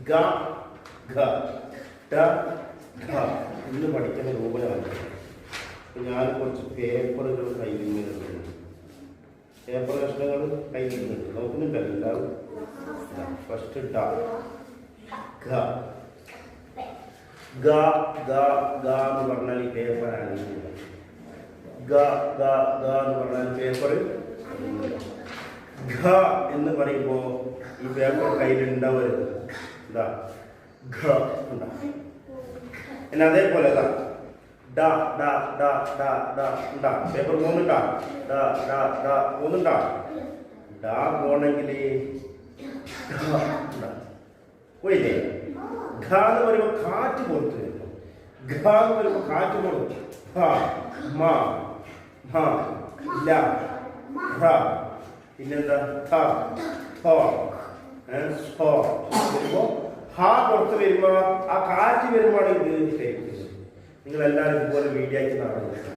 ഗ ഘ ട ഘ ഇന്ന് പഠിക്കുന്ന രൂപമാണ്. ഞാൻ കുറച്ച് പേപ്പറുകൾ കയ്യിലുണ്ട്, പേപ്പർ കഷ്ണങ്ങൾ കയ്യിലുണ്ട്, നോക്കുന്നുണ്ടല്ലോ എല്ലാവരും. ഫസ്റ്റ് ഡ ഘ ഗ ഗ ഗ എന്ന് പറഞ്ഞാൽ ഈ പേപ്പറാണ്. ഗ ഗ ഗ എന്ന് പറഞ്ഞാൽ പേപ്പർ. ഘ എന്ന് പറയുമ്പോൾ ഈ പേപ്പർ കയ്യിലുണ്ടാവരുത്. ഇതാ ഘ ഉണ്ടാ. പിന്നെ അതേപോലെ ഡ ഡ ഡ ഡ ഡ ഉണ്ടാ. പേപ്പർ മൂന്നുണ്ടാ. ഡ ഡ ഡ മൂന്നുണ്ടാ. ഡ പോണെങ്കിൽ പോയില്ലേ? ഘ എന്ന് പറയുമ്പോൾ കാറ്റ് പുറത്ത് വരുന്നു. ഘ എന്ന് പറയുമ്പോൾ കാറ്റ് പുറത്ത്. ഹ മ ഹ ല ഹ പിന്നെന്താ ഥ ഥ സ്വ വരുമ്പോൾ ഹ പുറത്ത് വരുമ്പോൾ ആ കാറ്റ് വരുമ്പോഴാണ് ഇത് ശരിക്കും. നിങ്ങളെല്ലാവരും ഇതുപോലെ വീഡിയോ ആയിട്ട് നടക്കുന്നത്.